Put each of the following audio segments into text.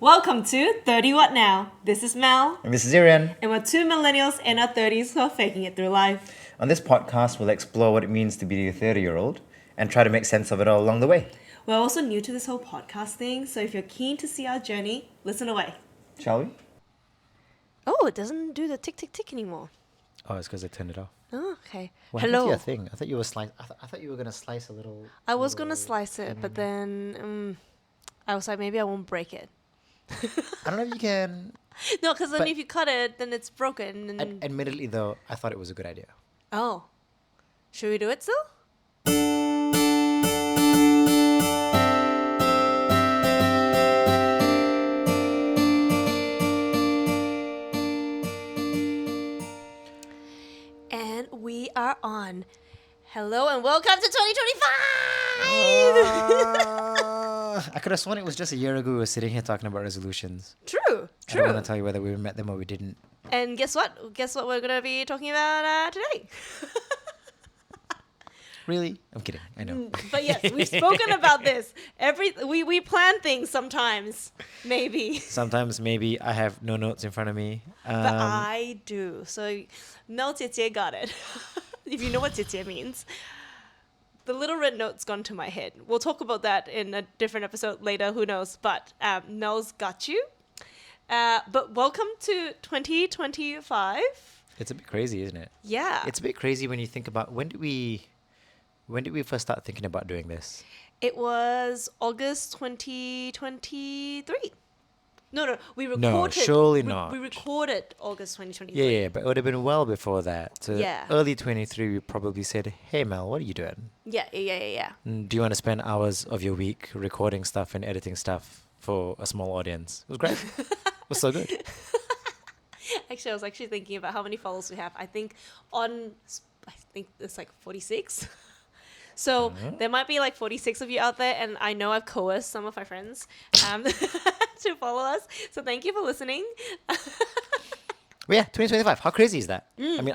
Welcome to 30 What Now? This is Mel, And this is Irian. and we're two millennials in our 30s who are faking it through life. On this podcast, we'll explore what it means to be a 30-year-old and try to make sense of it all along the way. We're also new to this whole podcast thing, so if you're keen to see our journey, listen away. Shall we? Oh, it doesn't do the tick tick tick anymore. Oh, it's because I turned it off. Oh, okay. What Hello. happened to your thing? I thought you were I thought you were gonna slice a little. I was gonna slice it, but then I was like, maybe I won't break it. I don't know if you can. No, because then But- if you cut it, then it's broken. And Admittedly, though, I thought it was a good idea. oh, should we do it still? And we are on. Hello and welcome to 2025! I could have sworn it was just a year ago we were sitting here talking about resolutions. True, I don't true. want to tell you whether we met them or we didn't. And guess what? Guess what we're going to be talking about today? Really? I'm kidding. I know. But yes, we've spoken about this. We plan things sometimes, maybe. Sometimes maybe I have no notes in front of me. But I do. So Mel 姐姐 got it. If you know what 姐姐 means. The little red note's gone to my head. We'll talk about that in a different episode later, who knows. But Mel's got you. But welcome to 2025. It's a bit crazy, isn't it? Yeah. It's a bit crazy when you think about when did we first start thinking about doing this? It was August 2023. No, we recorded. No, surely not. We recorded August 2023. Yeah, but it would have been well before that. So Yeah. early 23, we probably said, "Hey Mel, what are you doing? Yeah. Do you want to spend hours of your week recording stuff and editing stuff for a small audience?" It was great. It was so good. Actually, I was actually thinking about how many followers we have. I think it's like 46. So there might be like 46 of you out there, and I know I've coerced some of my friends to follow us. So thank you for listening. But yeah, 2025. How crazy is that? I mean,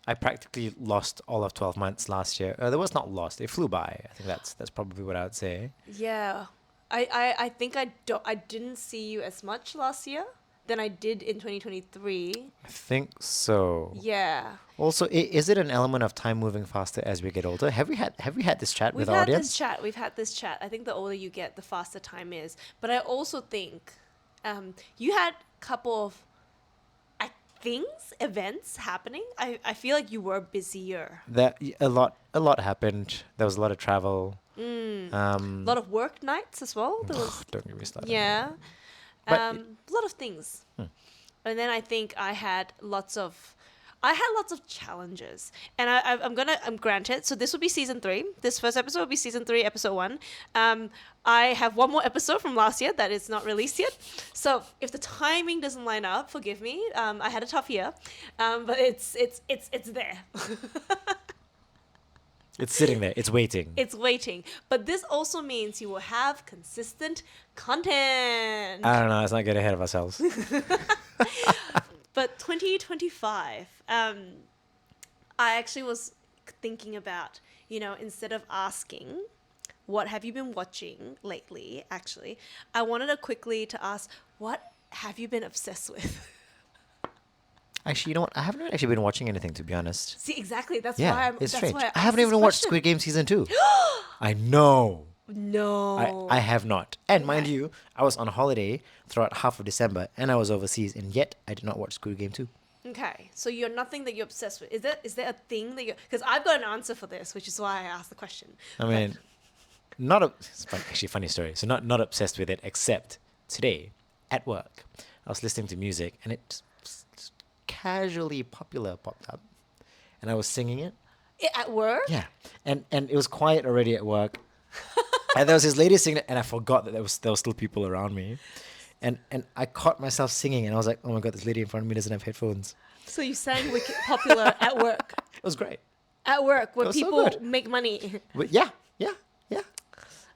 I practically lost all of 12 months last year. That was not lost. It flew by. I think that's probably what I would say. Yeah, I think I didn't see you as much last year than I did in 2023. I think so. Yeah. Also, is it an element of time moving faster as we get older? Have we had this chat with We've our had audience? this chat. We've had this chat. I think the older you get, the faster time is. But I also think you had a couple of events happening. I feel like you were busier. That a lot happened. There was a lot of travel. A lot of work nights as well. There was, Don't get me started. yeah. But A lot of things. And then I think I had lots of challenges, and I'm granted. So this will be season 3. This first episode will be season 3, episode 1. I have one more episode from last year that is not released yet. So if the timing doesn't line up, forgive me. I had a tough year, but it's there. It's sitting there. It's waiting. It's waiting. But this also means you will have consistent content. I don't know. Let's not get ahead of ourselves. But 2025, I actually was thinking about, instead of asking, what have you been watching lately, actually, I wanted to ask, what have you been obsessed with? Actually, you know what? I haven't actually been watching anything, to be honest. See, exactly. That's Yeah, why it's that's strange. why I haven't asked even this watched question. Squid Game season 2. I know. No. I have not. And mind you, I was on holiday throughout half of December, and I was overseas, and yet I did not watch Squid Game 2. Okay, so you're nothing that you're obsessed with. Is there a thing that you're... Because I've got an answer for this, which is why I asked the question. I mean, it's actually a funny story. So not obsessed with it, except today at work, I was listening to music, and it casually popped up, and I was singing it. At work? Yeah, and it was quiet already at work, and there was this lady singing it, and I forgot that there was still people around me, and I caught myself singing, and I was like, oh my god, this lady in front of me doesn't have headphones. So you sang Wicked Popular at work? It was great. At work, where That was so people good. make money. But yeah.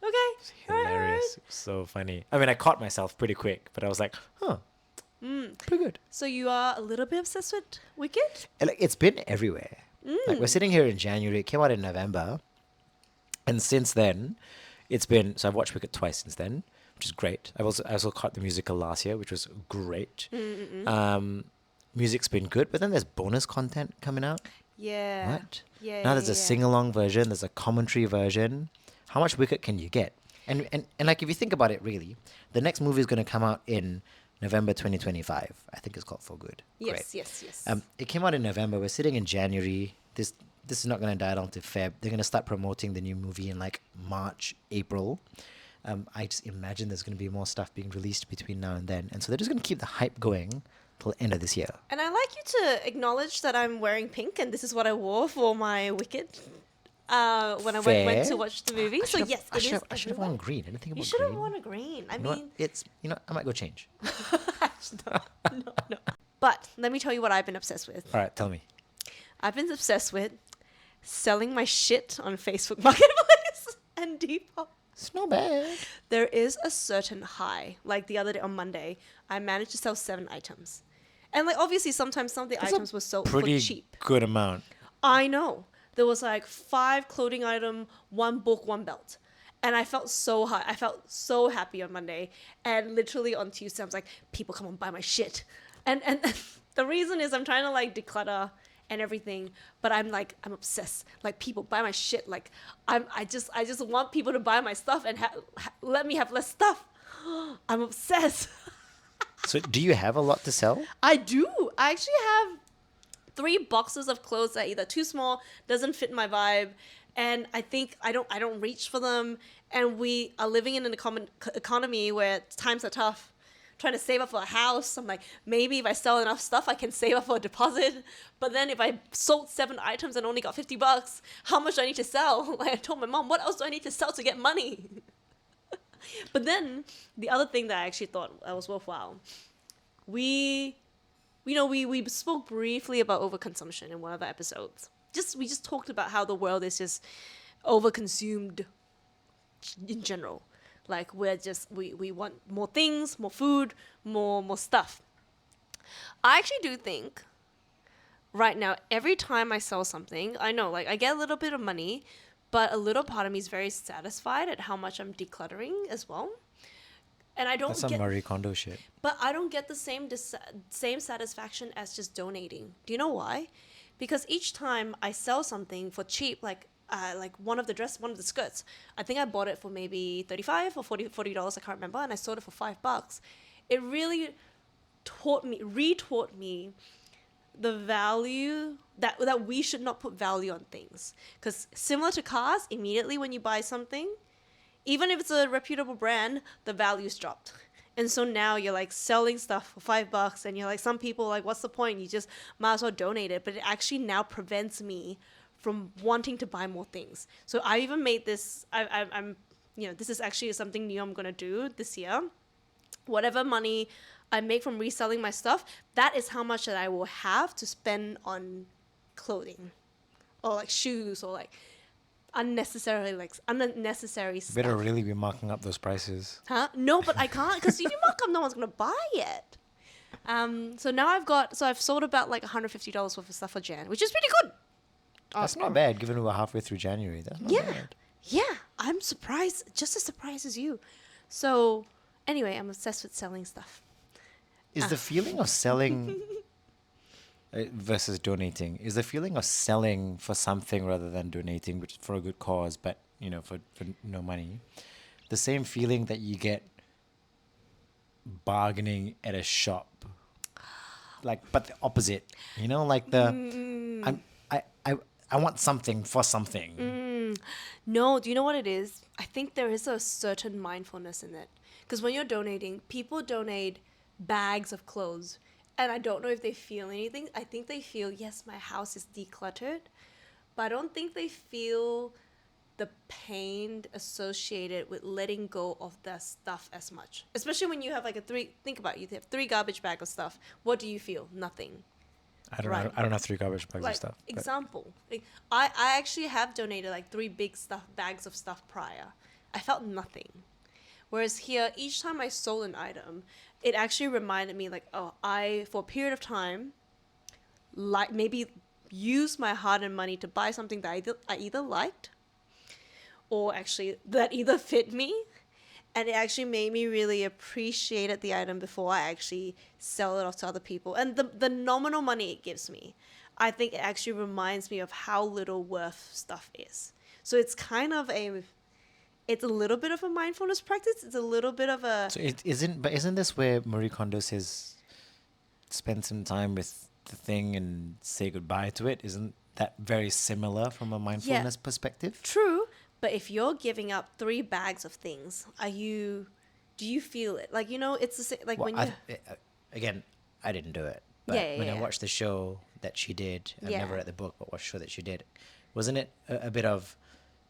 Okay. Hilarious. It was so funny. I mean, I caught myself pretty quick, but I was like, pretty good. So you are a little bit obsessed with Wicked? And, like, it's been everywhere. Like, we're sitting here in January. It came out in November. And since then, it's been... So I've watched Wicked twice since then. which is great. I also caught the musical last year, which was great. Mm-mm. Music's been good, but then there's bonus content coming out. Yeah. What? Yeah. Now Yeah, there's a yeah. sing along version, there's a commentary version. How much Wicked can you get? And like if you think about it really, the next movie is gonna come out in November 2025. I think it's called For Good. Great. Yes. Yes. Yes. It came out in November. We're sitting in January. This is not gonna die down to Feb. They're gonna start promoting the new movie in like March, April. I just imagine there's gonna be more stuff being released between now and then, and so they're just gonna keep the hype going till the end of this year. And I like you to acknowledge that I'm wearing pink, and this is what I wore for my Wicked. When I went to Fair. watch the movie. So yes, I it should is. have, I should have worn green. I didn't think You about should have green. worn a green. I You know what? mean, It's I might go change. no. But let me tell you what I've been obsessed with. All right, tell me. I've been obsessed with selling my shit on Facebook Marketplace and Depop. It's not bad. There is a certain high. Like the other day on Monday, I managed to sell 7 items. And like obviously sometimes some of the That's a items were sold Pretty for cheap. good amount. I know. There was like 5 clothing item, 1 book, 1 belt. And I felt so high. I felt so happy on Monday. And literally on Tuesday, I was like, people come and buy my shit. And the reason is I'm trying to like declutter and everything, but I'm obsessed. Like people buy my shit. Like I just want people to buy my stuff and let me have less stuff. I'm obsessed. So, do you have a lot to sell? I do. I actually have 3 boxes of clothes that are either too small, doesn't fit my vibe, and I think I don't reach for them. And we are living in an economy where times are tough. Trying to save up for a house. I'm like, maybe if I sell enough stuff, I can save up for a deposit. But then if I sold 7 items and only got $50, how much do I need to sell? Like I told my mom, what else do I need to sell to get money? But then the other thing that I actually thought was worthwhile, we spoke briefly about overconsumption in one of the episodes. We just talked about how the world is just overconsumed in general. Like we want more things, more food, more stuff. I actually do think right now, every time I sell something, I know like I get a little bit of money, but a little part of me is very satisfied at how much I'm decluttering as well. And I don't That's some get, Marie Kondo shit. but I don't get the same satisfaction as just donating. Do you know why? Because each time I sell something for cheap, like one of the skirts, I think I bought it for maybe $35 or $40, I can't remember, and I sold it for $5. It really retaught me the value that we should not put value on things. Because similar to cars, immediately when you buy something, even if it's a reputable brand, the value's dropped. And so now you're like selling stuff for $5, and you're like, some people like, what's the point? You just might as well donate it. But it actually now prevents me from wanting to buy more things. So I even made this. I'm this is actually something new I'm gonna do this year. Whatever money I make from reselling my stuff, that is how much that I will have to spend on clothing, or like shoes, or like unnecessary stuff. Better really be marking up those prices. Huh? No, but I can't, because if you mark up, no one's gonna buy it. So now I've sold about like $150 worth of stuff for Jan, which is pretty good. That's not bad, given we're halfway through January. That's not bad. Yeah, I'm surprised, just as surprised as you. So anyway, I'm obsessed with selling stuff. Is the feeling of selling versus donating, is the feeling of selling for something rather than donating, which for a good cause, but for no money, the same feeling that you get bargaining at a shop? Like, but the opposite, like I want something for something. No, do you know what it is? I think there is a certain mindfulness in it. Because when you're donating, people donate bags of clothes. And I don't know if they feel anything. I think they feel, yes, my house is decluttered. But I don't think they feel the pain associated with letting go of that stuff as much. Especially when you have like think about it, you have 3 garbage bags of stuff. What do you feel? Nothing. I don't Right. know. I don't have 3 garbage bags Like, of stuff. but- example, like, I actually have donated like 3 big bags of stuff prior. I felt nothing. Whereas here, each time I sold an item, it actually reminded me like, oh, I, for a period of time, like maybe used my hard-earned money to buy something that I either liked, or actually that either fit me, And it actually made me really appreciate the item before I actually sell it off to other people. And the nominal money it gives me, I think it actually reminds me of how little worth stuff is. So it's kind of it's a little bit of a mindfulness practice. It's a little bit of a, So isn't this where Marie Kondo says spend some time with the thing and say goodbye to it? Isn't that very similar from a mindfulness perspective? true, but if you're giving up 3 bags of things, do you feel it? Like, it's the same, like Well, when you, again, I didn't do it, but Yeah, yeah, when I yeah. watched the show that she did, I've Yeah. never read the book, but watched the show that she did, wasn't it a bit of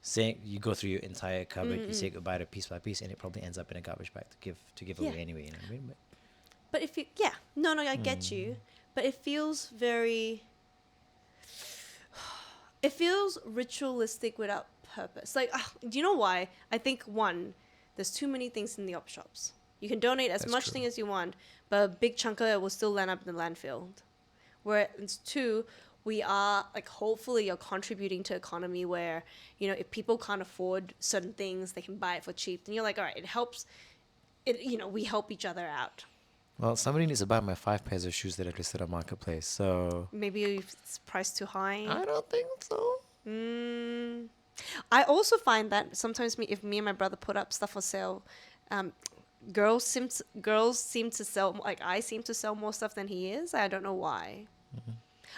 saying you go through your entire cupboard, you say goodbye to piece by piece, and it probably ends up in a garbage bag to give Yeah. away anyway. You know what I mean? but if you, yeah, no, I get you, but it feels it feels ritualistic without purpose. Like, do you know why? I think one, there's too many things in the op shops. You can donate as That's much true. thing as you want, but a big chunk of it will still land up in the landfill. Whereas two, we are like, hopefully you're contributing to economy where, if people can't afford certain things, they can buy it for cheap. And you're like, all right, it helps. We help each other out. Well, somebody needs to buy my 5 pairs of shoes that I listed on Marketplace, so Maybe it's priced too high. I don't think so. Mm. I also find that sometimes if me and my brother put up stuff for sale, girls seem to sell, like, I seem to sell more stuff than he is. I don't know why.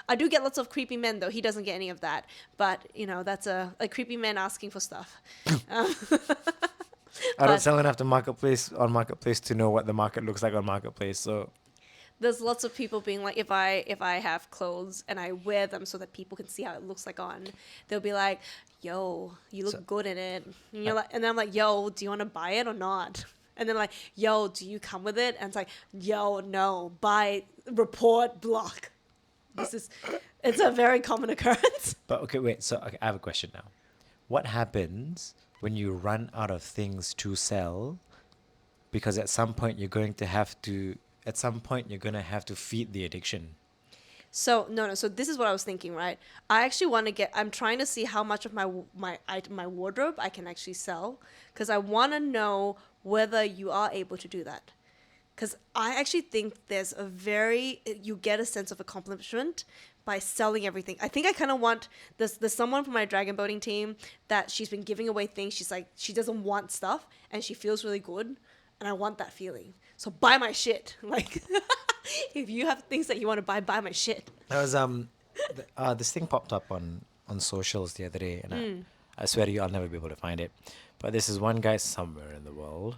I do get lots of creepy men though. He doesn't get any of that. But that's a creepy man asking for stuff. I don't But- sell enough to Marketplace to know what the market looks like on Marketplace, so There's lots of people being like, if I have clothes and I wear them so that people can see how it looks like on, they'll be like, "Yo, you look So- good in it." And you're like, and then I'm like, "Yo, do you want to buy it or not?" And then like, "Yo, do you come with it?" And it's like, "Yo, no, buy, report, block." It's a very common occurrence. But okay, wait. So okay, I have a question now. What happens when you run out of things to sell? Because at some point you're going to have to. At some point you're gonna have to feed the addiction. So no. So this is what I was thinking, right? I actually want to get. I'm trying to see how much of my wardrobe I can actually sell, because I want to know whether you are able to do that. Because I actually think you get a sense of accomplishment by selling everything. I think I kind of want there's someone from my dragon boating team that she's been giving away things. She's like, she doesn't want stuff and she feels really good, and I want that feeling. So buy my shit. Like, if you have things that you want to buy my shit. There was this thing popped up on socials the other day, and I swear to you, I'll never be able to find it. But this is one guy somewhere in the world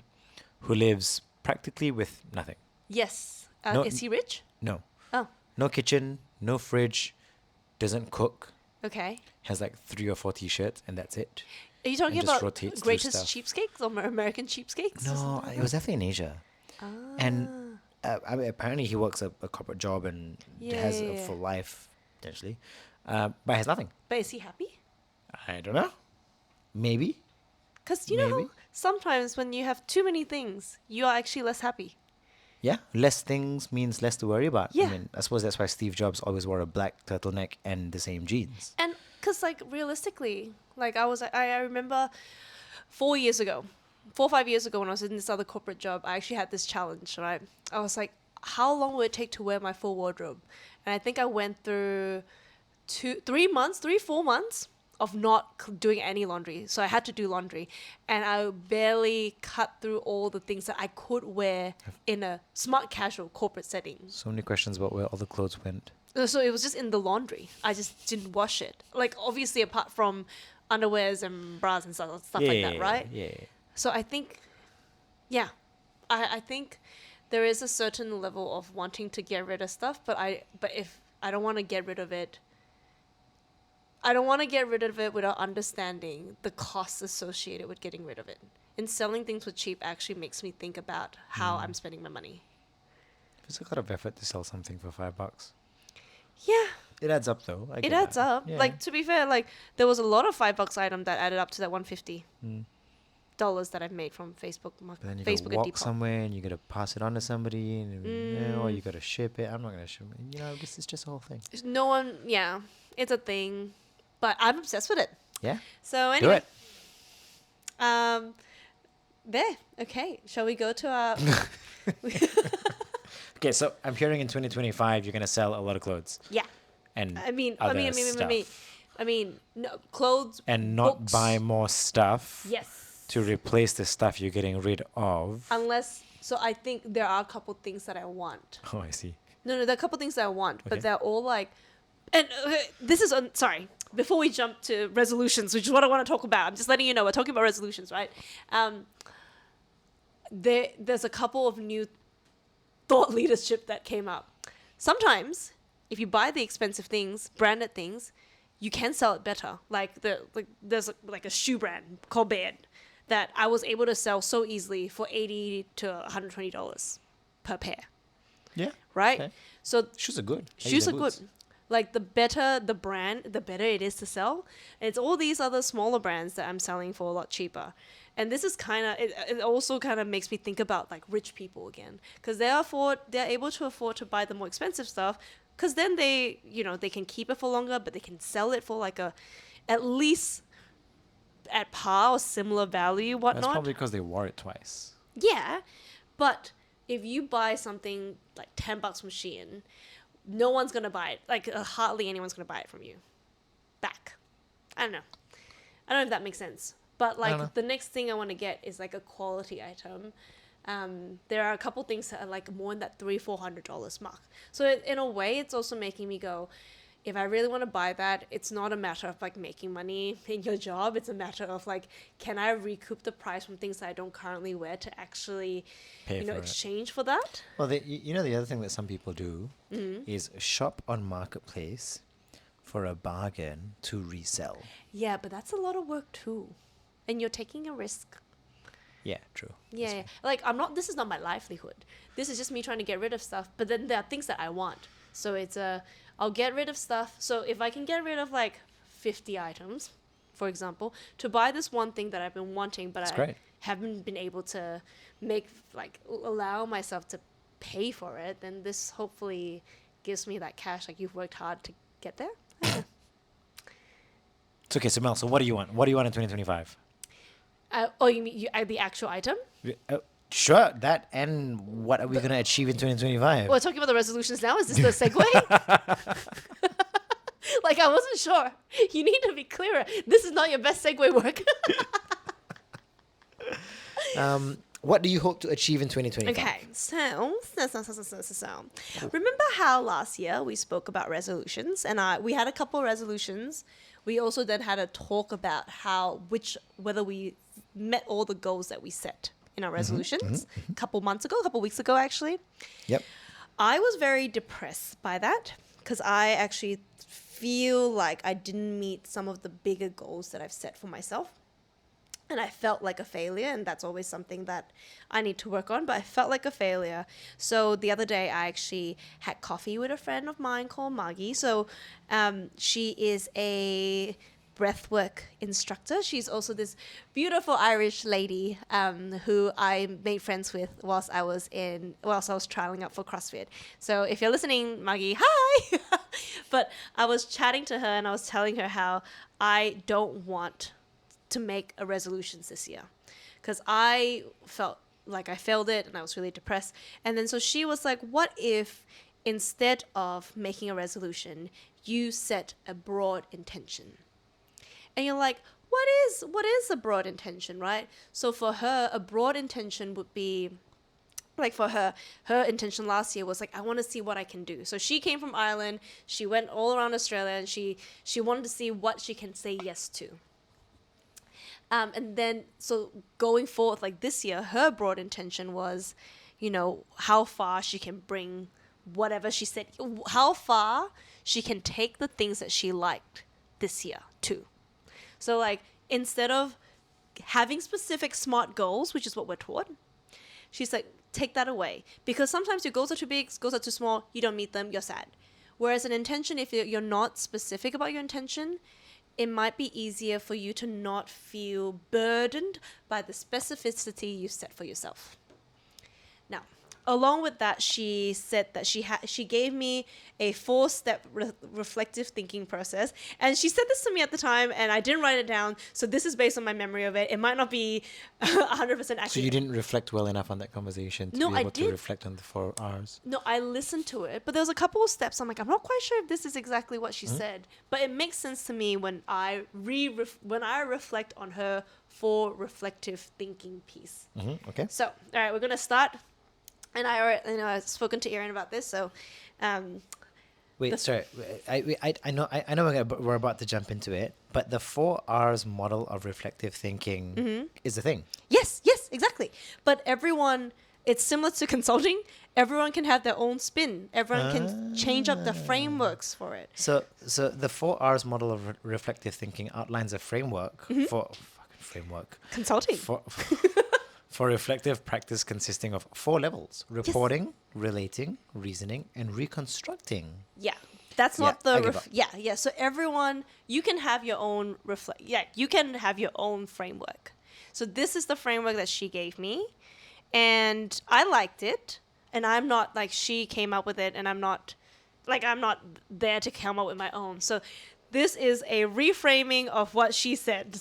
who lives practically with nothing. Yes. No- Is he rich? No, Oh, no kitchen, no fridge, doesn't cook, okay. has like 3 or 4 t-shirts, and that's it. Are you talking And just about rotates through greatest stuff. cheapskates or American cheapskates? or No, something like it was definitely in Asia. that? And I mean, apparently he works a corporate job and has a full life, potentially, but has nothing. But is he happy? I don't know. Maybe. Because you know, Maybe. how sometimes when you have too many things, you are actually less happy. Yeah, less things means less to worry about. Yeah. I mean, I suppose that's why Steve Jobs always wore a black turtleneck and the same jeans. And because, like, realistically, like, I remember 4 years ago, 4 or 5 years ago when I was in this other corporate job, I actually had this challenge, right? I was like, how long will it take to wear my full wardrobe? And I think I went through 4 months of not doing any laundry. So I had to do laundry, and I barely cut through all the things that I could wear in a smart casual corporate setting. So many questions about where all the clothes went. So it was just in the laundry. I just didn't wash it. Like, obviously, apart from underwears and bras and stuff like that, right? Yeah. So I think, yeah, I think there is a certain level of wanting to get rid of stuff, but if I don't want to get rid of it, I don't want to get rid of it without understanding the costs associated with getting rid of it. And selling things for cheap actually makes me think about how I'm spending my money. It's a lot of effort to sell something for $5. Yeah, It adds up though. I it get adds that. up. Yeah. Like, to be fair, like, there was a lot of $5 item that added up to that $150 Mm. that I've made from Facebook, But then you Facebook gotta walk and Depop. somewhere and you gotta pass it on to somebody, and or Mm. you gotta ship it. I'm not gonna ship it. You know, this is just a whole thing. No one, yeah, it's a thing, but I'm obsessed with it. Yeah. So Do anyway, it. um, There. Okay. Shall we go to our? Okay, so I'm hearing in 2025 you're gonna sell a lot of clothes Yeah. and I other mean, stuff, no, clothes, and not buy books. more stuff Yes. to replace the stuff you're getting rid of. Unless, so I think there are a couple things that I want. Oh, I see. No, there are a couple things that I want, but Okay. they're all like, and this is on. Sorry, before we jump to resolutions, which is what I want to talk about. I'm just letting you know we're talking about resolutions, right? There's a couple of new thought leadership that came up. Sometimes, if you buy the expensive things, branded things, you can sell it better. There's like a shoe brand called Bed that I was able to sell so easily for $80 to $120 per pair, Yeah. right? Okay. So Shoes are good. I use shoes their are good. boots. Like the better the brand, the better it is to sell. And it's all these other smaller brands that I'm selling for a lot cheaper. And this is kind of it also kind of makes me think about like rich people again, because they're able to afford to buy the more expensive stuff, because then they can keep it for longer, but they can sell it for like a at least at par or similar value, That's whatnot. probably because they wore it twice. Yeah, but if you buy something like $10 from Shein, no one's gonna buy it. Like hardly anyone's gonna buy it from you. Back. I don't know. I don't know if that makes sense. But I don't know. like the next thing I want to get is like a quality item. There are a couple things that are like more in that $300-400 mark. So in a way, it's also making me go, if I really want to buy that, it's not a matter of like making money in your job. It's a matter of like, can I recoup the price from things that I don't currently wear to actually, Pay for it. exchange for that? Well, you know the other thing that some people do Mm-hmm. is shop on Marketplace for a bargain to resell. Yeah, but that's a lot of work too. And you're taking a risk. Yeah, true. Yeah, yeah. Like this is not my livelihood. This is just me trying to get rid of stuff. But then there are things that I want. So I'll get rid of stuff. So if I can get rid of like 50 items, for example, to buy this one thing that I've been wanting, but That's I great. haven't been able to allow myself to pay for it, then this hopefully gives me that cash. Like you've worked hard to get there. It's okay, so Mel, so what do you want? What do you want in 2025? Oh, you mean the actual item? Sure, that and what are we going to achieve in 2025? We're talking about the resolutions now. Is this the segue? Like, I wasn't sure. You need to be clearer. This is not your best segue work. What do you hope to achieve in 2025? Okay, so remember how last year we spoke about resolutions, and we had a couple resolutions. We also then had a talk about whether we met all the goals that we set in our resolutions a couple weeks ago actually. Yep. I was very depressed by that because I actually feel like I didn't meet some of the bigger goals that I've set for myself. And I felt like a failure, and that's always something that I need to work on, but I felt like a failure. So the other day, I actually had coffee with a friend of mine called Maggie. So she is a breathwork instructor. She's also this beautiful Irish lady who I made friends with whilst I was trialing out for CrossFit. So if you're listening, Maggie, hi! But I was chatting to her, and I was telling her how I don't want to make a resolutions this year because I felt like I failed it and I was really depressed. And then so she was like, what if instead of making a resolution, you set a broad intention? And you're like, what is a broad intention, right? So for her, a broad intention would be like for her intention last year was like, I want to see what I can do. So she came from Ireland, she went all around Australia, and she wanted to see what she can say yes to. And then, so going forward, like this year, her broad intention was, how far she can bring whatever she said, how far she can take the things that she liked this year too. So like, instead of having specific SMART goals, which is what we're taught, she's like, take that away. Because sometimes your goals are too big, goals are too small, you don't meet them, you're sad. Whereas an intention, if you're not specific about your intention, it might be easier for you to not feel burdened by the specificity you set for yourself. Now, along with that, she said that she gave me a 4-step reflective thinking process, and she said this to me at the time, and I didn't write it down. So this is based on my memory of it. It might not be 100% accurate. So you didn't reflect well enough on that conversation to No, be I able to did. reflect on the 4 hours. No, I listened to it, but there was a couple of steps. I'm like, I'm not quite sure if this is exactly what she said, but it makes sense to me when I reflect on her 4 reflective thinking piece. Okay. So, all right, we're gonna start, and I've spoken to Erin about this. So, Wait, sorry. I know we're about to jump into it, but the 4 R's model of reflective thinking is the thing. yes, exactly. But everyone, it's similar to consulting. Everyone can have their own spin. Everyone can change up the frameworks for it. So the 4 R's model of reflective thinking outlines a framework Consulting. for reflective practice consisting of 4 levels: reporting, relating, reasoning, and reconstructing. Yeah. That's Yeah, not I the give up. yeah. So everyone, you can have your own you can have your own framework. So this is the framework that she gave me, and I liked it, and I'm not like she came up with it, and I'm not there to come up with my own. So this is a reframing of what she said.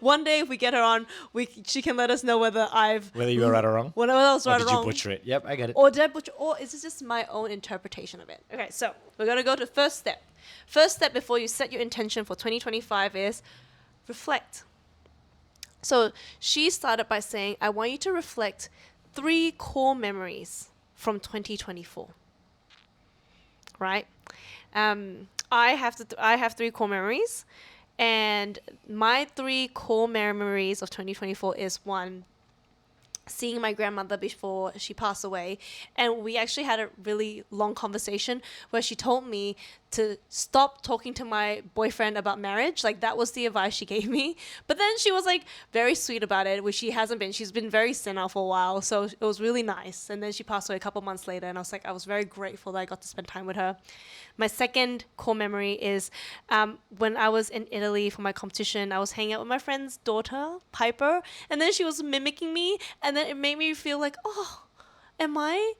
One day, if we get her on, she can let us know whether Whether you were right or wrong? whether I was Or right did or you wrong. butcher it? Yep, I get it. Or did I butcher? Or is this just my own interpretation of it? Okay, so we're gonna go to first step. First step before you set your intention for 2025 is reflect. So she started by saying, I want you to reflect 3 core memories from 2024. Right? I have 3 core memories, and my 3 core memories of 2024 is 1, seeing my grandmother before she passed away, and we actually had a really long conversation where she told me to stop talking to my boyfriend about marriage. Like, that was the advice she gave me, but then she was like very sweet about it, which she hasn't been. She's been very senile for a while, so it was really nice. And then she passed away a couple months later, and I was very grateful that I got to spend time with her. My second core memory is when I was in Italy for my competition. I was hanging out with my friend's daughter, Piper, and then she was mimicking me, and then it made me feel like, oh, am I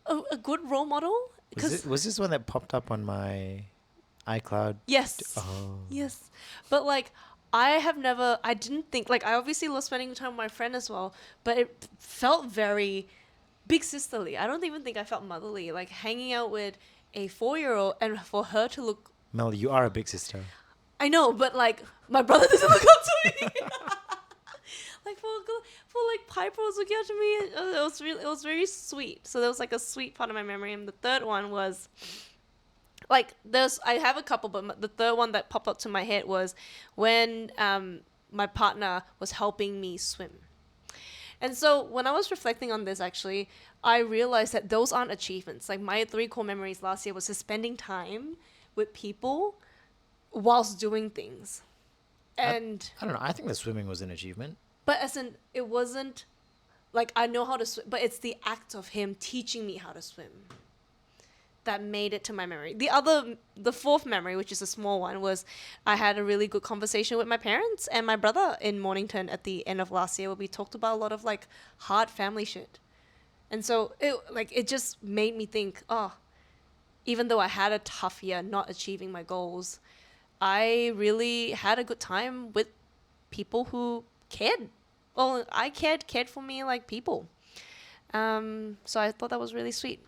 a good role model? Was this one that popped up on my iCloud? Yes. Oh. Yes. But like, I didn't think, like, I obviously love spending time with my friend as well, but it felt very big sisterly. I don't even think I felt motherly. Like, hanging out with a 4-year-old and for her to look. Mel, you are a big sister. I know, but like, my brother doesn't look up to me. Like, for like Piper was looking up to me. It was very sweet. So there was like a sweet part of my memory. And the third one was, like, I have a couple, but the third one that popped up to my head was when my partner was helping me swim. And so when I was reflecting on this, actually, I realized that those aren't achievements. Like, my 3 core memories last year was just spending time with people whilst doing things. And I don't know. I think the swimming was an achievement. but as in, it wasn't like I know how to swim, but it's the act of him teaching me how to swim that made it to my memory. The fourth memory, which is a small one, was I had a really good conversation with my parents and my brother in Mornington at the end of last year, where we talked about a lot of like hard family shit. And so it just made me think, oh, even though I had a tough year not achieving my goals, I really had a good time with people who cared. Well, I cared for me like people. So I thought that was really sweet.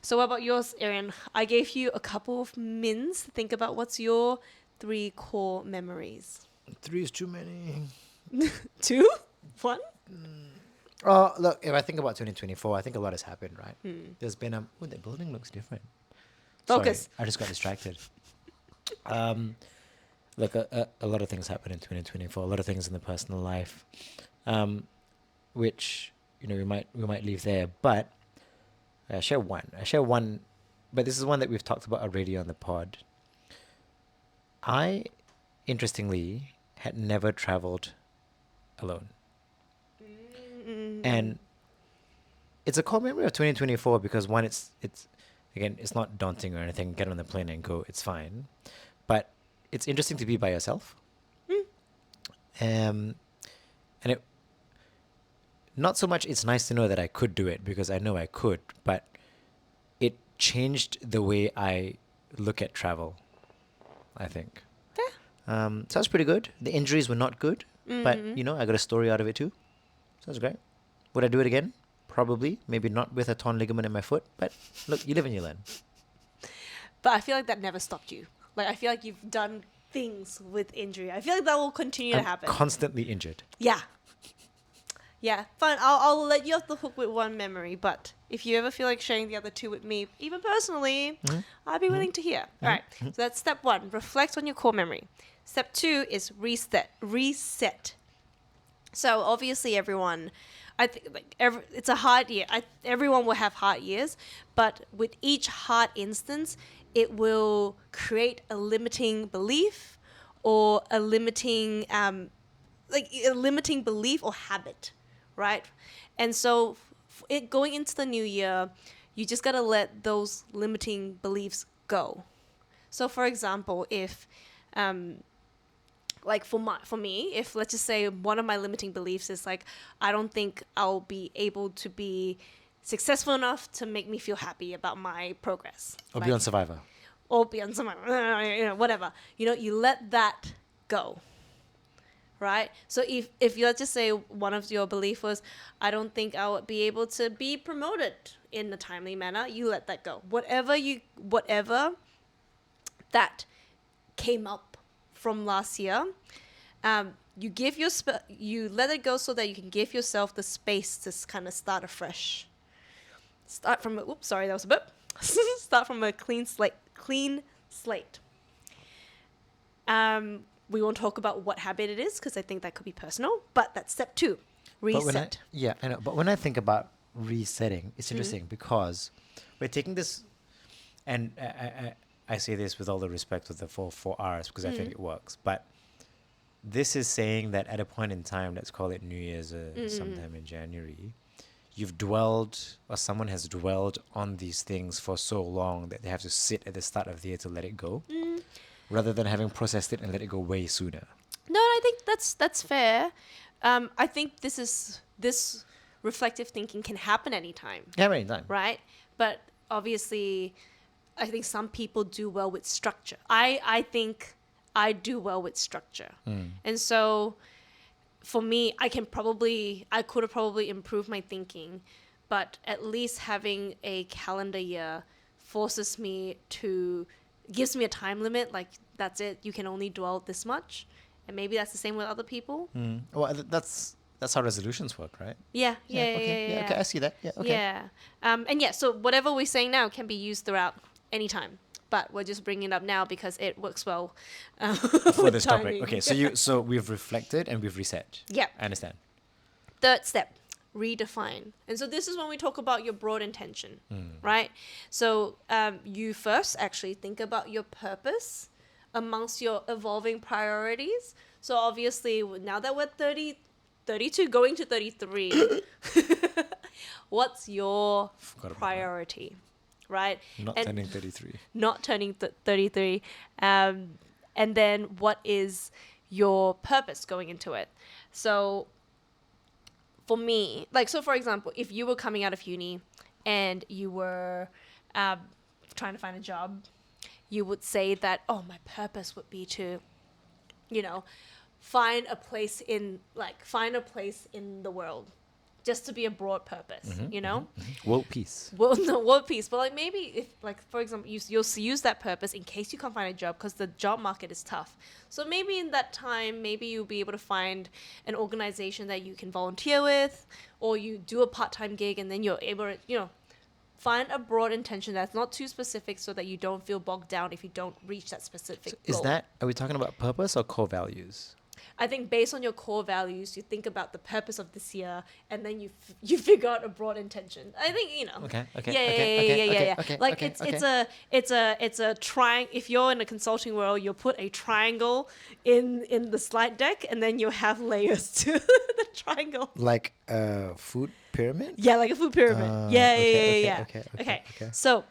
So what about yours, Erin? I gave you a couple of mins to think about what's your 3 core memories. 3 is too many. 2? 1? Oh, look, if I think about 2024, I think a lot has happened, right? There's been the building looks different. Focus. Sorry, I just got distracted. Look, a lot of things happened in 2024. A lot of things in the personal life, which we might leave there. But I share one, but this is one that we've talked about already on the pod. I, interestingly, had never traveled alone. And it's a core memory of 2024 because one, it's again, it's not daunting or anything. Get on the plane and go, it's fine. But it's interesting to be by yourself. And not so much it's nice to know that I could do it because I know I could, but it changed the way I look at travel, I think. So that's pretty good. The injuries were not good, but I got a story out of it too. So that's great. Would I do it again? Probably. Maybe not with a torn ligament in my foot, but look, you live and you learn. But I feel like that never stopped you. Like, I feel like you've done things with injury. I feel like that will continue to I'm happen. constantly injured. Yeah. Yeah, fine. I'll let you off the hook with one memory, but if you ever feel like sharing the other two with me, even personally, I'd be willing to hear. All right. So that's step 1. Reflect on your core memory. Step 2 is reset. So obviously, everyone, I think like it's a hard year. Everyone will have hard years, but with each hard instance, it will create a limiting belief or a limiting belief or habit, right? And so, going into the new year, you just gotta let those limiting beliefs go. So, for example, if like for me, if let's just say one of my limiting beliefs is like I don't think I'll be able to be successful enough to make me feel happy about my progress. Or Like, be on Survivor. or be on some, whatever. You let that go, right? So if you let's just say one of your belief was I don't think I would be able to be promoted in a timely manner, you let that go. Whatever that came up from last year, you let it go so that you can give yourself the space to kind of start afresh. Start from start from a clean slate. We won't talk about what habit it is because I think that could be personal, but that's step 2, reset. I know. But when I think about resetting, it's interesting because we're taking this, and I say this with all the respect of the 4 R's because I think it works. But this is saying that at a point in time, let's call it New Year's sometime in January, you've dwelled or someone has dwelled on these things for so long that they have to sit at the start of the year to let it go rather than having processed it and let it go way sooner. No, I think that's fair. I think this reflective thinking can happen anytime. Yeah, anytime. Right? But obviously, I think some people do well with structure. I think I do well with structure. And so for me, I could have probably improved my thinking, but at least having a calendar year gives me a time limit. Like, that's it. You can only dwell this much. And maybe that's the same with other people. Well, that's how resolutions work, right? Yeah. Okay, I see that. Yeah, okay. Yeah. So whatever we're saying now can be used throughout any time. But we're just bringing it up now because it works well For with this timing. topic. Okay, so we've reflected and we've reset. Yeah. I understand. Third step, redefine. And so this is when we talk about your broad intention, right? So you first actually think about your purpose amongst your evolving priorities. So obviously, now that we're 32 going to 33, what's your priority, right? Not turning 33. Not turning 33. And then what is your purpose going into it? So for me, for example, if you were coming out of uni and you were trying to find a job, you would say that, oh, my purpose would be to, find a place in the world, just to be a broad purpose, World peace. Well, no, world peace. But maybe if for example, you'll use that purpose in case you can't find a job because the job market is tough. So maybe in that time, maybe you'll be able to find an organization that you can volunteer with, or you do a part-time gig, and then you're able to, find a broad intention that's not too specific so that you don't feel bogged down if you don't reach that specific goal. Are we talking about purpose or core values? I think based on your core values, you think about the purpose of this year, and then you figure out a broad intention. I think Okay. Yeah. It's a triangle. If you're in a consulting world, you'll put a triangle in the slide deck, and then you'll have layers to the triangle. Like a food pyramid? Yeah, like a food pyramid. Yeah. Okay. So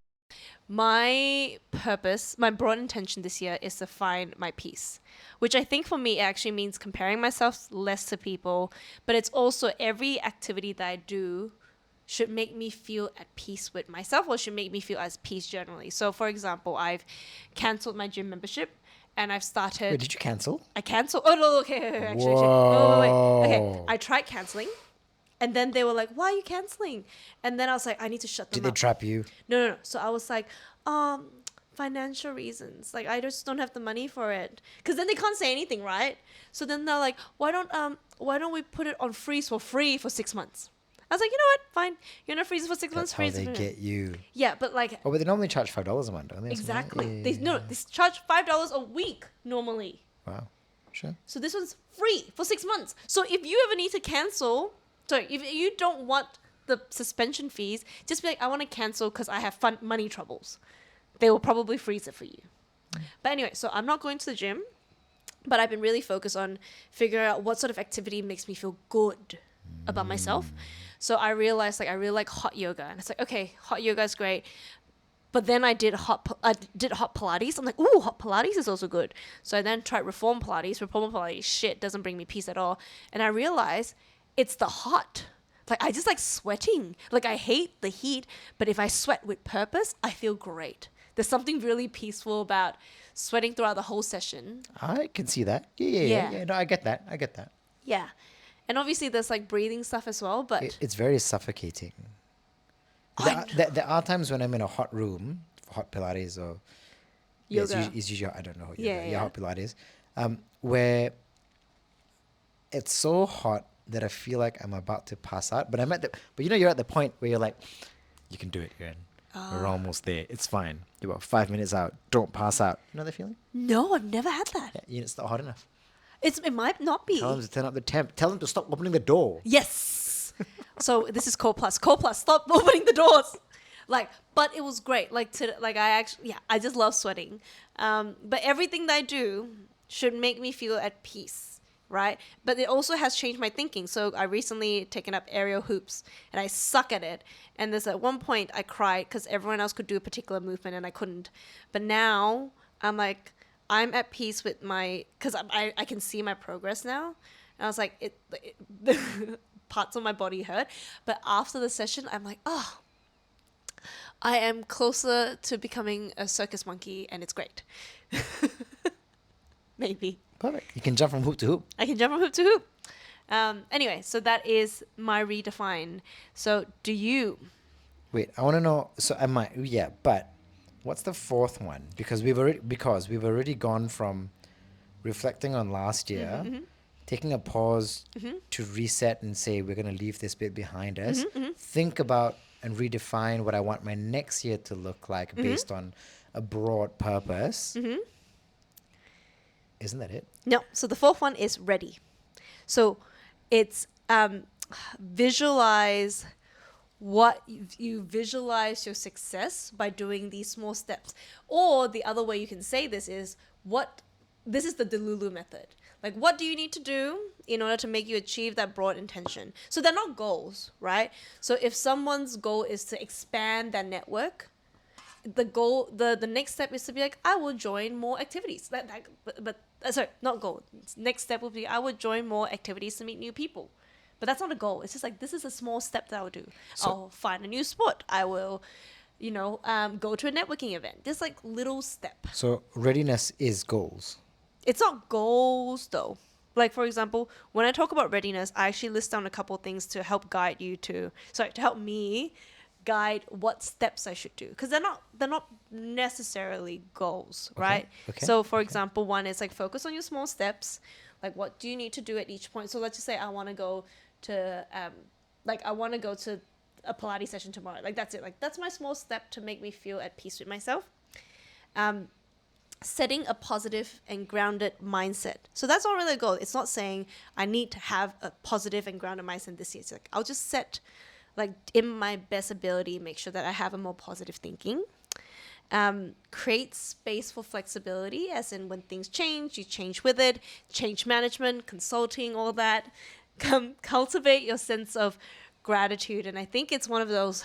my purpose, my broad intention this year is to find my peace, which I think for me it actually means comparing myself less to people, but it's also every activity that I do should make me feel at peace with myself or should make me feel at peace generally. So, for example, I've cancelled my gym membership and I've started. Wait, did you cancel? I cancelled. Oh, no, okay, actually. Oh, wait. Okay, Whoa. I tried cancelling. And then they were like, why are you cancelling? And then I was like, I need to shut them Did they up. trap you? No. So I was like, financial reasons. Like, I just don't have the money for it. Because then they can't say anything, right? So then they're like, why don't we put it on freeze for free for 6 months? I was like, you know what? Fine. You're gonna freeze it for 6 months. That's how Freeze they it. get you. Yeah, but like, Oh, but they normally charge $5 a month, don't they? exactly. Yeah. They charge $5 a week normally. Wow. Sure. So this one's free for 6 months. So if you ever need to cancel, sorry, if you don't want the suspension fees, just be like, I want to cancel because I have money troubles. They will probably freeze it for you. But anyway, so I'm not going to the gym, but I've been really focused on figuring out what sort of activity makes me feel good about myself. So I realized like I really like hot yoga, and it's like, okay, hot yoga is great. But then I did hot Pilates. I'm like, ooh, hot Pilates is also good. So I then tried Reform Pilates. Reform Pilates, shit, doesn't bring me peace at all. And I realized it's the hot. Like, I just like sweating. Like, I hate the heat, but if I sweat with purpose, I feel great. There's something really peaceful about sweating throughout the whole session. I can see that. Yeah. No, I get that. Yeah. And obviously there's like breathing stuff as well, but It's very suffocating. There are times when I'm in a hot room, hot Pilates or yoga. it's usually, I don't know. Yeah. Hot Pilates, where it's so hot that I feel like I'm about to pass out. But you're at the point where you're like, you can do it, Yuan. We're almost there. It's fine. You're about 5 minutes out. Don't pass out. You know that feeling? No, I've never had that. Yeah, it's not hot enough. It might not be. Tell them to turn up the temp. Tell them to stop opening the door. Yes. So this is Core Plus. Core Plus, stop opening the doors. But it was great. I just love sweating. But everything that I do should make me feel at peace, right? But it also has changed my thinking. So I recently taken up aerial hoops, and I suck at it. And there's at one point I cried because everyone else could do a particular movement and I couldn't. But now I'm like, I'm at peace with because I can see my progress now. And I was like, the parts of my body hurt. But after the session, I'm like, oh, I am closer to becoming a circus monkey and it's great. Maybe. Perfect. You can jump from hoop to hoop. I can jump from hoop to hoop. Anyway, so that is my redefine. So do you? Wait, I want to know. So I might, yeah, but what's the fourth one? Because we've already gone from reflecting on last year, taking a pause to reset and say we're going to leave this bit behind us. Think about and redefine what I want my next year to look like based on a broad purpose. Isn't that it? No. So the fourth one is ready. So it's visualize what you visualize your success by doing these small steps. Or the other way you can say this is this is the Delulu method. Like, what do you need to do in order to make you achieve that broad intention? So they're not goals, right? So if someone's goal is to expand their network, the next step is to be like, I will join more activities. Sorry, not goal. Next step will be, I will join more activities to meet new people. But that's not a goal. It's just like, this is a small step that I will do. I'll find a new sport. I will, go to a networking event. Just like little step. So readiness is goals. It's not goals though. Like, for example, when I talk about readiness, I actually list down a couple of things to help to help me guide what steps I should do. Because they're not necessarily goals, right? Okay. So, for example, one is like focus on your small steps. Like, what do you need to do at each point? So let's just say I want to go to a Pilates session tomorrow. Like, that's it. Like, that's my small step to make me feel at peace with myself. Setting a positive and grounded mindset. So that's not really a goal. It's not saying I need to have a positive and grounded mindset this year. It's like, I'll just set, like, in my best ability, make sure that I have a more positive thinking. Create space for flexibility, as in when things change, you change with it. Change management, consulting, all that. Cultivate your sense of gratitude. And I think it's one of those,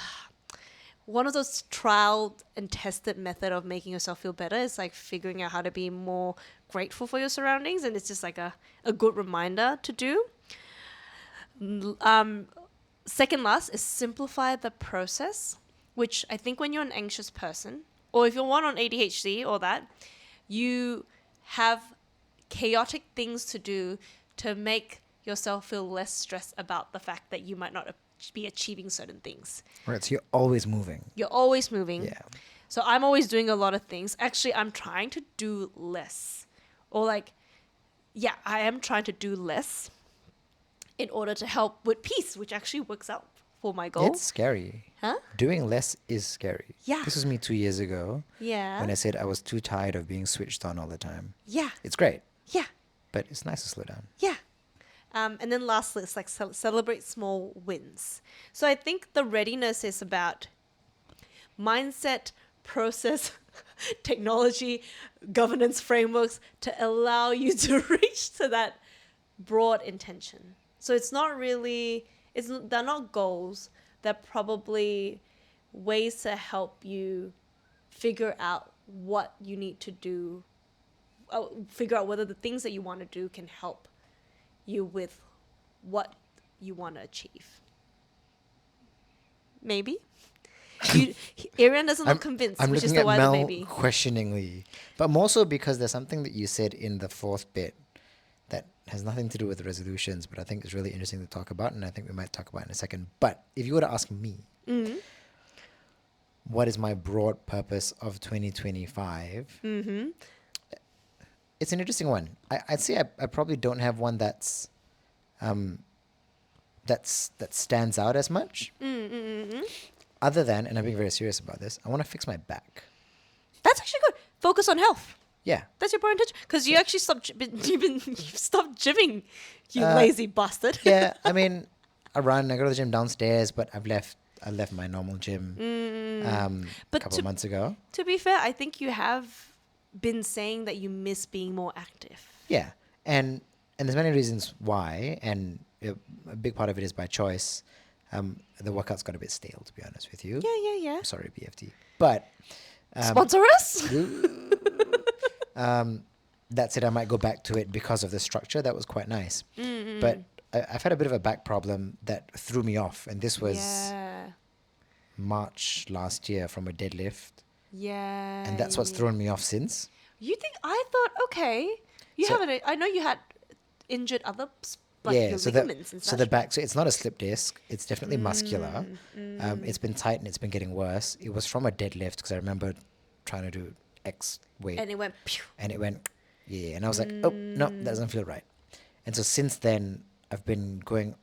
one of those trial and tested method of making yourself feel better is like figuring out how to be more grateful for your surroundings, and it's just like a good reminder to do. Second last is simplify the process, which I think when you're an anxious person, or if you're one on ADHD or that, you have chaotic things to do to make yourself feel less stressed about the fact that you might not be achieving certain things. Right. So you're always moving. You're always moving. Yeah. So I'm always doing a lot of things. Actually, I'm trying to do less. Or like, yeah, I am trying to do less in order to help with peace, which actually works out for my goal. It's scary. Huh? Doing less is scary. Yeah. This was me 2 years ago Yeah. when I said I was too tired of being switched on all the time. Yeah. It's great, Yeah. but it's nice to slow down. Yeah. And then lastly, it's like celebrate small wins. So I think the readiness is about mindset, process, technology, governance frameworks to allow you to reach to that broad intention. So it's not really, they're not goals. They're probably ways to help you figure out what you need to do, figure out whether the things that you want to do can help you with what you want to achieve. Maybe. Arian doesn't look convinced, I'm which is looking the at why the Mel maybe. questioningly, but more so because there's something that you said in the fourth bit that has nothing to do with resolutions, but I think it's really interesting to talk about, and I think we might talk about it in a second. But if you were to ask me, Mm-hmm. what is my broad purpose of 2025? Mm-hmm. It's an interesting one. I'd say I probably don't have one that stands out as much. Mm-hmm. Other than, and I'm being very serious about this, I want to fix my back. That's actually good. Focus on health. Yeah. That's your broad intention. Because you actually stopped. You've stopped gymming, you Uh, lazy bastard. Yeah. I mean, I run. I go to the gym downstairs, but I left my normal gym a But couple of months ago. To be fair, I think you have been saying that you miss being more active. Yeah, and there's many reasons why, and a big part of it is by choice. The workout's got a bit stale, to be honest with you. Yeah. Sorry, BFT, but Sponsor us. that said, I might go back to it because of the structure. That was quite nice. But I've had a bit of a back problem that threw me off, and this was Yeah. March last year from a deadlift, Yeah. and that's what's thrown me off since. You think I thought okay? You So- haven't. I know you had injured other your so ligaments and so such. the back, so it's not a slip disc. It's definitely muscular. It's been tight and it's been getting worse. It was from a deadlift because I remember trying to do X weight and it went. Pew. and it went, yeah. And I was like, oh no, that doesn't feel right. And so since then, I've been going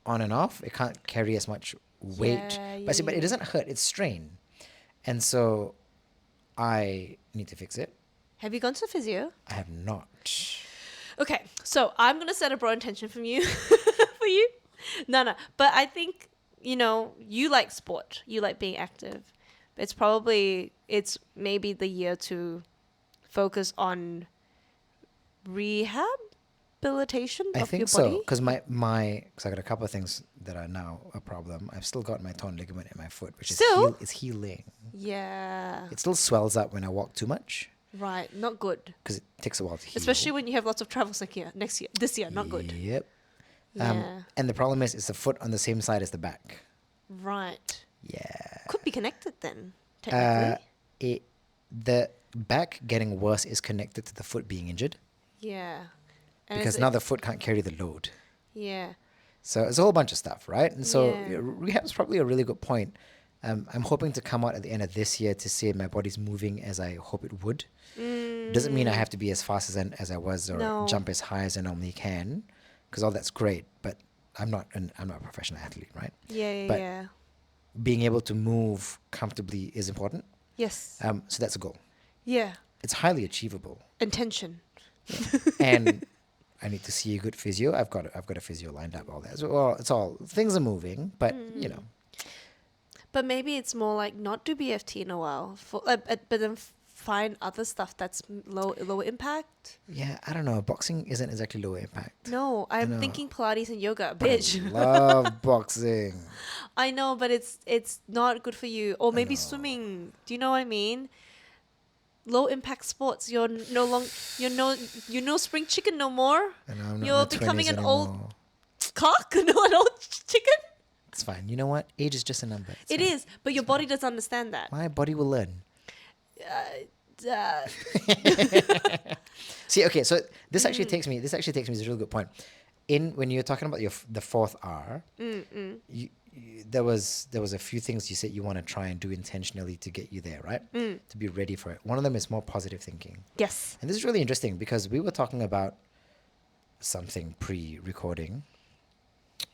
on and off. It can't carry as much weight, Yeah, but yeah. it doesn't hurt. It's strain, and so I need to fix it. Have you gone to physio? I have not. Okay, so I'm gonna set a broad intention from you for you. No, but I think you like sport, you like being active. It's maybe the year to focus on rehabilitation I of think your so body. because because I got a couple of things that are now a problem. I've still got my torn ligament in my foot, which is Still? it's healing. Yeah, It still swells up when I walk too much right. Not good, because it takes a while to heal. especially when you have lots of travels this year. Not good. Yep. Yeah, And the problem is, it's the foot on the same side as the back. right. Yeah. Could be connected then, Uh, technically. the back getting worse is connected to the foot being injured Yeah, and because now the foot can't carry the load. yeah. So it's a whole bunch of stuff, right? And so Yeah. rehab's probably a really good point. I'm hoping to come out at the end of this year to say my body's moving as I hope it would. Doesn't mean I have to be as fast as I was or No. jump as high as I normally can, because all that's great. But I'm not a professional athlete, right? Yeah, But- yeah. Being able to move comfortably is important. Yes. So that's a goal. Yeah. It's highly achievable, Intention. and I need to see a good physio. I've got a physio lined up. All that. So, well, it's all things are moving, but But maybe it's more like not do BFT in a while, but then find other stuff that's low impact. Yeah, I don't know. Boxing isn't exactly low impact. No, I'm know. thinking Pilates and yoga, But I bitch. love boxing. I know, but it's not good for you. Or I maybe know. swimming. Do you know what I mean? Low impact sports. You're no long. You're no spring chicken no more. I know I'm not in You're my becoming 20s an old anymore. cock. No, an old chicken. It's fine. You know what? Age is just a number. It's It fine. is, but your body doesn't understand that. My body will learn. Uh, See, okay, so this actually takes me. This actually takes me to a really good point. When you're talking about the fourth R, there was a few things you said you want to try and do intentionally to get you there, right? To be ready for it. One of them is more positive thinking, yes. and this is really interesting because we were talking about something pre-recording,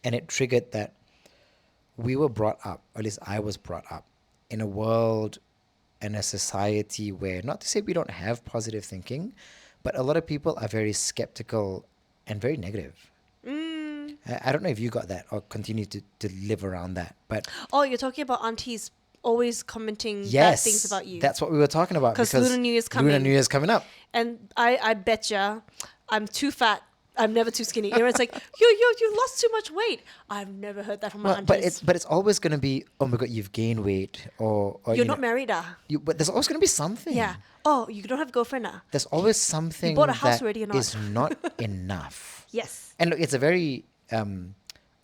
and it triggered that we were brought up, or at least I was brought up, in a world and a society where, not to say we don't have positive thinking, but a lot of people are very skeptical and very negative. I don't know if you got that or continue to live around that, but Oh, you're talking about aunties always commenting bad yes, things about you. that's what we were talking about because Lunar New Year's Lunar coming. New Year's coming up. And I betcha I'm too fat. I'm never too skinny. Everyone's like, you lost too much weight. I've never heard that from my Well, aunties. but it's always going to be, oh my god, you've gained weight, or You're you not know, married, ah? but there's always going to be something. Yeah. Oh, you don't have a girlfriend, ah? There's always something bought a house that already or not? is not enough. Yes. And look, it's a very I don't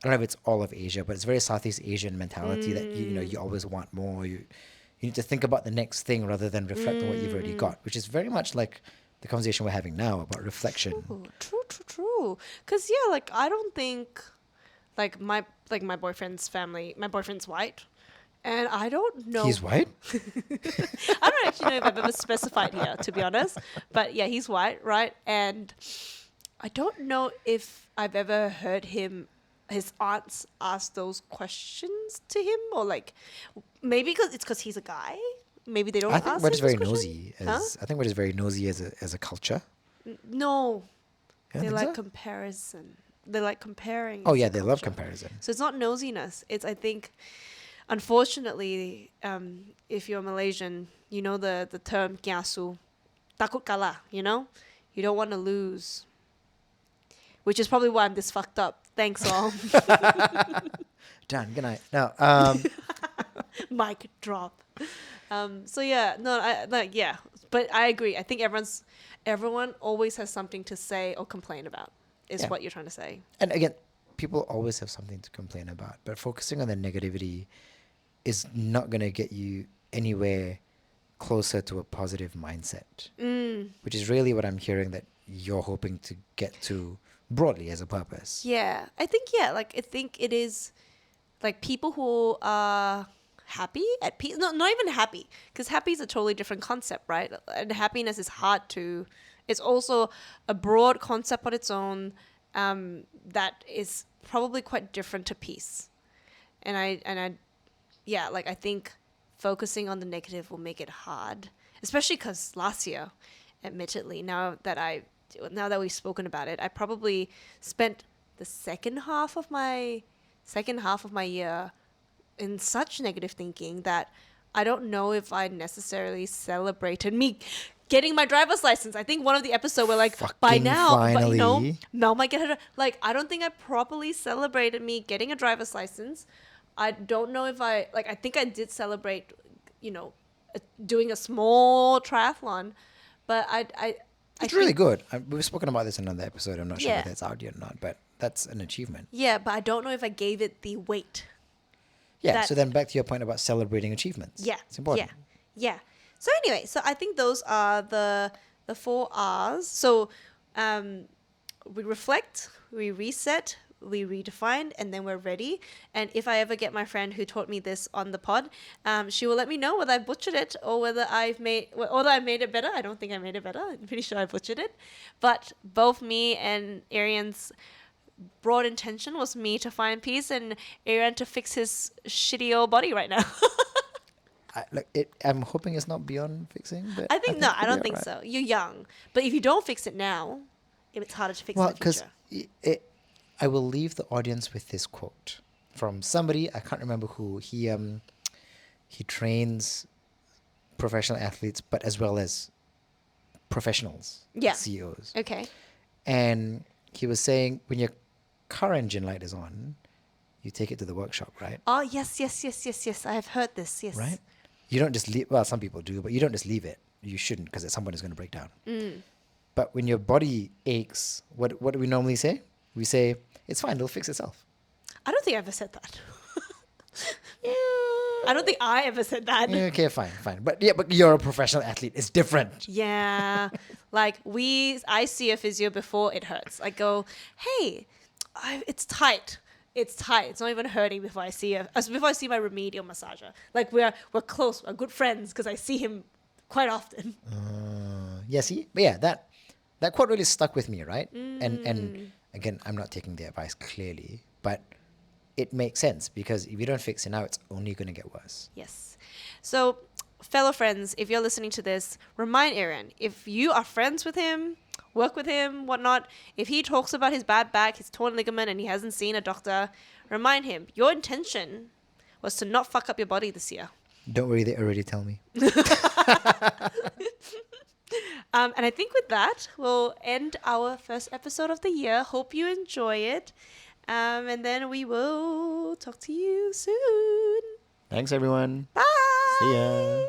know if it's all of Asia, but it's a very Southeast Asian mentality that you know you always want more. You need to think about the next thing rather than reflect on what you've already got, which is very much like the conversation we're having now about reflection. Ooh, true. Because yeah, like I don't think like my boyfriend's family. My boyfriend's white, and I don't know. He's white? I don't actually know if I've ever specified here, to be honest. But yeah, he's white, right? And I don't know if I've ever heard his aunts ask those questions to him, or like maybe it's because he's a guy. Maybe they don't. I think ask we're him just very those questions. nosy. Huh? I think we're just very nosy as a culture. No, You don't they think like so? comparison. They like comparing. Oh as yeah, a they love culture. comparison. So it's not nosiness. It's I think, unfortunately, if you're Malaysian, you know the term kiasu, takut kalah. You know, you don't want to lose. Which is probably why I'm this fucked up. Thanks all. Done. Good night. Now, Mic drop. So yeah, no, yeah, but I agree. I think everyone always has something to say or complain about. Is Yeah. what you're trying to say. and again, people always have something to complain about, but focusing on the negativity is not going to get you anywhere closer to a positive mindset, which is really what I'm hearing that you're hoping to get to broadly as a purpose. Yeah, I think like I think it is like people who are happy at peace. No, not even happy, because happy is a totally different concept, right? And happiness is hard to. It's also a broad concept on its own that is probably quite different to peace. And I, yeah, like I think focusing on the negative will make it hard, especially because last year, admittedly, now that we've spoken about it, I probably spent the second half of my year in such negative thinking that I don't know if I necessarily celebrated me getting my driver's license. I think one of the episodes were like, by Fucking now, but you know, finally. Mel might get her. Like, I don't think I properly celebrated me getting a driver's license. I don't know if I think I did celebrate, you know, doing a small triathlon, but I It's really good. We've spoken about this in another episode. I'm not sure Yeah. whether it's out yet or not, but that's an achievement. Yeah, but I don't know if I gave it the weight. Yeah. That- So then back to your point about celebrating achievements. Yeah. It's important. Yeah. So anyway, so I think those are the 4 R's. So we reflect, we reset, we redefine, and then we're ready. And if I ever get my friend who taught me this on the pod, she will let me know whether I butchered it or whether I made it better. I don't think I made it better. I'm pretty sure I butchered it. But both me and Arian's broad intention was me to find peace and Arian to fix his shitty old body right now. I'm hoping it's not beyond fixing, but I think it'll I be don't think alright. so. You're young, but if you don't fix it now, it's harder to fix Well, in the because future. I will leave the audience with this quote from somebody, I can't remember who. He trains professional athletes, but as well as professionals, Yeah. CEOs. Okay. And he was saying when your car engine light is on, you take it to the workshop, right? Oh, yes, yes, yes, yes, yes. I have heard this. Yes. Right? You don't just leave, well, some people do, but you don't just leave it. You shouldn't, because at some point it's going to break down. But when your body aches, what do we normally say? We say, it's fine, it'll fix itself. I don't think I ever said that. I don't think I ever said that. Yeah, okay, fine. But you're a professional athlete. It's different. Yeah. Like I see a physio before it hurts. I go, hey, it's tight. It's tight. It's not even hurting before I see my remedial massager. Like we're close. We're good friends because I see him quite often. Yeah, see? But yeah, that quote really stuck with me, right? And again, I'm not taking the advice clearly, but it makes sense because if you don't fix it now, it's only going to get worse. Yes. So, fellow friends, if you're listening to this, remind Aaron, if you are friends with him, work with him, whatnot, if he talks about his bad back, his torn ligament, and he hasn't seen a doctor, remind him, your intention was to not fuck up your body this year. Don't worry, they already tell me. And I think with that, we'll end our first episode of the year. Hope you enjoy it. And then we will talk to you soon. Thanks, everyone. Bye. See ya.